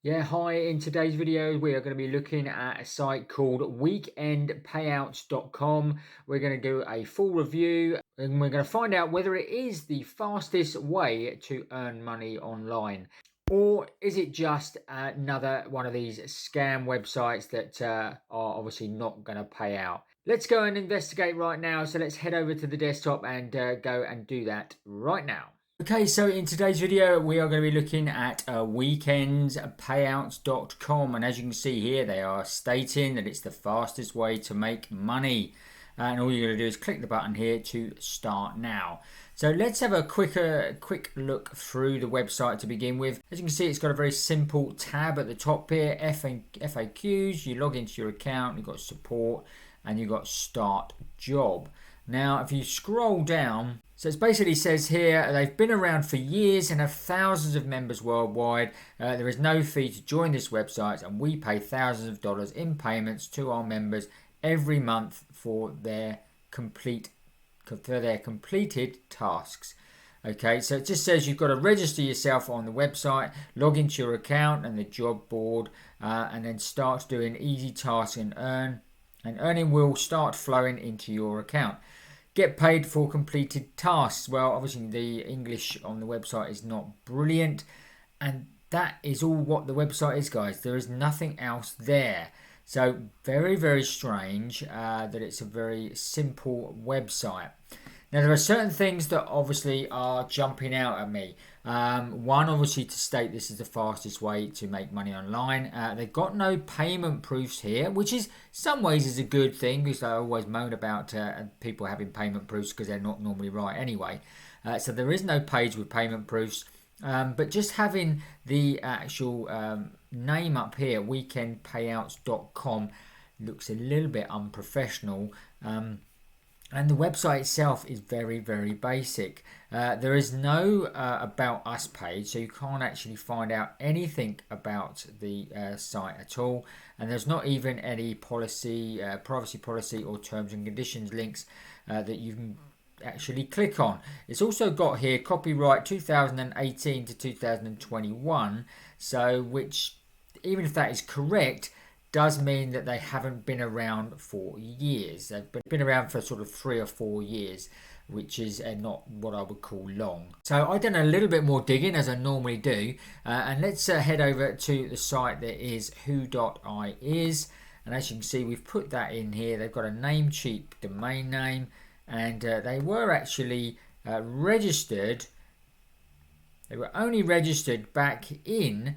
Yeah, hi. In today's video, we are going to be looking at a site called weekendpayouts.com. We're going to do a full review and we're going to find out whether it is the fastest way to earn money online. Or is it just another one of these scam websites that are obviously not going to pay out? Let's go and investigate right now. So let's head over to the desktop and go and do that right now. Okay, so in today's video, we are going to be looking at weekendspayouts.com. And as you can see here, they are stating that it's the fastest way to make money. And all you're going to do is click the button here to start now. So let's have a quick look through the website to begin with. As you can see, it's got a very simple tab at the top here, FAQs. You log into your account, you've got support, and you've got start job. Now, if you scroll down, so it basically says here, they've been around for years and have thousands of members worldwide. There is no fee to join this website, and we pay thousands of dollars in payments to our members every month for their completed tasks. Okay, so it just says you've got to register yourself on the website, log into your account and the job board, and then start doing easy tasks and earning will start flowing into your account. Get paid for completed tasks. Well, obviously the English on the website is not brilliant, and that is all what the website is, guys. There is nothing else there. So very, very strange that it's a very simple website. Now, there are certain things that obviously are jumping out at me. One, obviously, to state this is the fastest way to make money online. They've got no payment proofs here, which is some ways is a good thing, because I always moan about people having payment proofs because they're not normally right anyway. So there is no page with payment proofs. But just having the actual name up here, weekendpayouts.com, looks a little bit unprofessional. And the website itself is very, very basic. There is no About Us page, so you can't actually find out anything about the site at all. And there's not even any privacy policy or terms and conditions links that you can actually click on. It's also got here copyright 2018 to 2021, so which, even if that is correct, does mean that they haven't been around for years. They've been around for sort of 3 or 4 years, which is not what I would call long. So I've done a little bit more digging, as I normally do, and let's head over to the site that is who.is. And as you can see, we've put that in here. They've got a Namecheap domain name, and they were actually registered. They were only registered back in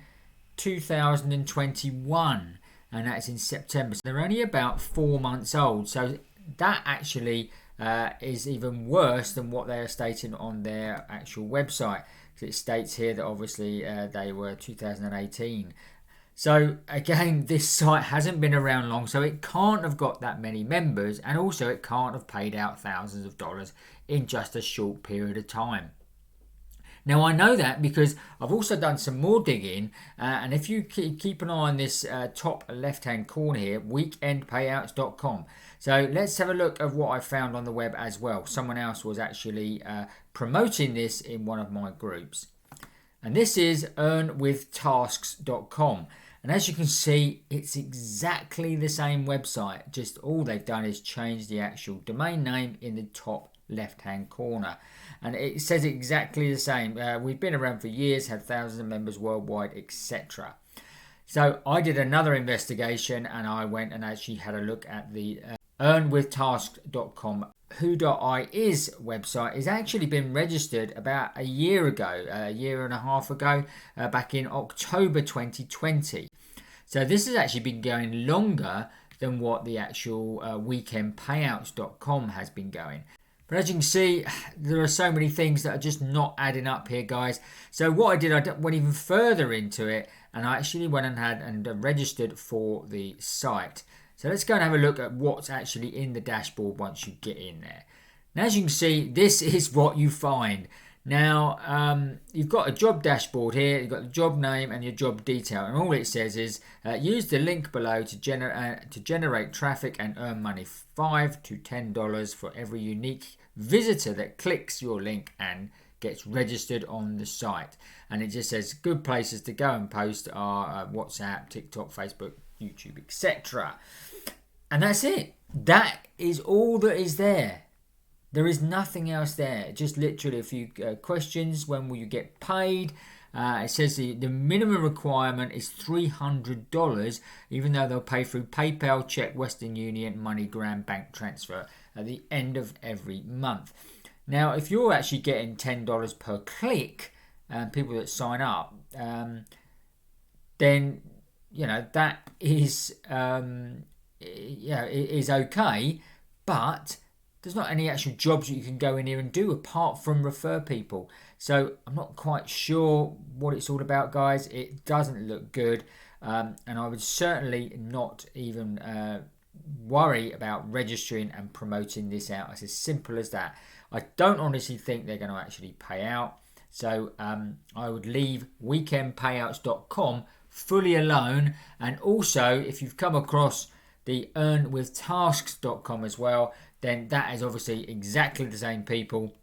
2021. And that's in September. So they're only about 4 months old. So that actually is even worse than what they are stating on their actual website. So it states here that obviously they were 2018. So again, this site hasn't been around long, so it can't have got that many members, and also it can't have paid out thousands of dollars in just a short period of time. Now, I know that because I've also done some more digging, and if you keep an eye on this top left-hand corner here, weekendpayouts.com. So let's have a look at what I found on the web as well. Someone else was actually promoting this in one of my groups. And this is earnwithtasks.com. And as you can see, it's exactly the same website, just all they've done is change the actual domain name in the top left-hand corner, and it says exactly the same. We've been around for years, have thousands of members worldwide, etc. So I did another investigation, and I went and actually had a look at the earnwithtasks.com. Who.is website has actually been registered about a year ago, a year and a half ago, back in October 2020. So this has actually been going longer than what the actual weekendpayouts.com has been going. But as you can see, there are so many things that are just not adding up here, guys. So what I did, I went even further into it, and I actually went and registered for the site. So let's go and have a look at what's actually in the dashboard once you get in there. Now, as you can see, this is what you find. Now, you've got a job dashboard here. You've got the job name and your job detail, and all it says is use the link below to generate traffic and earn money, $5 to $10 for every unique visitor that clicks your link and gets registered on the site. And it just says good places to go and post are WhatsApp, TikTok, Facebook, YouTube, etc. And that's it. That is all that is there. There is nothing else there. Just literally a few questions. When will you get paid? It says the minimum requirement is $300, even though they'll pay through PayPal, check, Western Union, MoneyGram, bank transfer at the end of every month. Now, if you're actually getting $10 per click, people that sign up, then that is it is okay, but there's not any actual jobs that you can go in here and do apart from refer people. So I'm not quite sure what it's all about, guys. It doesn't look good, and I would certainly not even worry about registering and promoting this out. It's as simple as that. I don't honestly think they're going to actually pay out. So I would leave weekendpayouts.com fully alone. And also, if you've come across the earnwithtasks.com as well, then that is obviously exactly the same people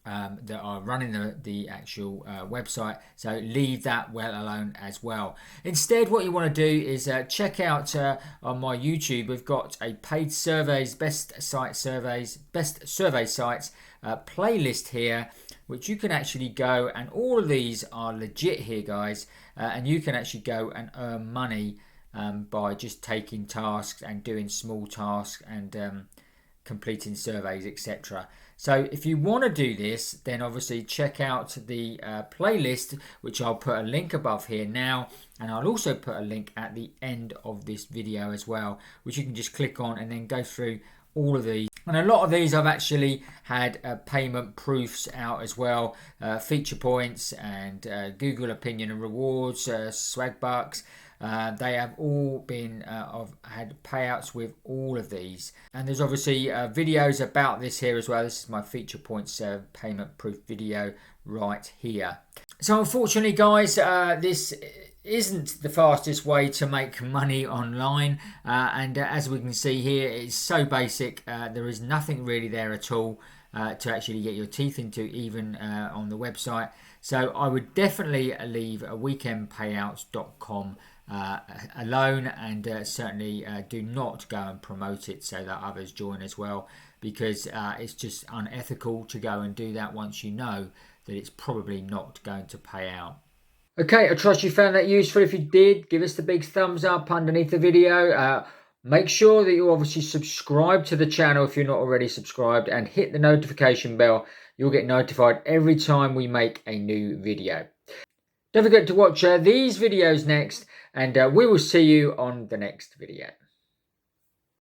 that are running the actual website. So leave that well alone as well. Instead, what you want to do is check out on my YouTube. We've got a paid surveys, best survey sites playlist here, which you can actually go, and all of these are legit here, guys, and you can actually go and earn money by just taking tasks and doing small tasks and completing surveys, etc. So if you want to do this, then obviously check out the playlist, which I'll put a link above here now, and I'll also put a link at the end of this video as well, which you can just click on and then go through all of these. And a lot of these I've actually had payment proofs out as well, feature points and Google opinion and rewards, swag bucks. They have all been had payouts with all of these, and there's obviously videos about this here as well. This is my feature points payment proof video right here. So unfortunately, guys, this isn't the fastest way to make money online, and as we can see here, it's so basic. There is nothing really there at all to actually get your teeth into, even on the website. So I would definitely leave weekendpayouts.com alone, and certainly do not go and promote it so that others join as well, because it's just unethical to go and do that once you know that it's probably not going to pay out. Okay, I trust you found that useful. If you did, give us the big thumbs up underneath the video. Make sure that you obviously subscribe to the channel if you're not already subscribed, and hit the notification bell. You'll get notified every time we make a new video. Don't forget to watch these videos next, and we will see you on the next video.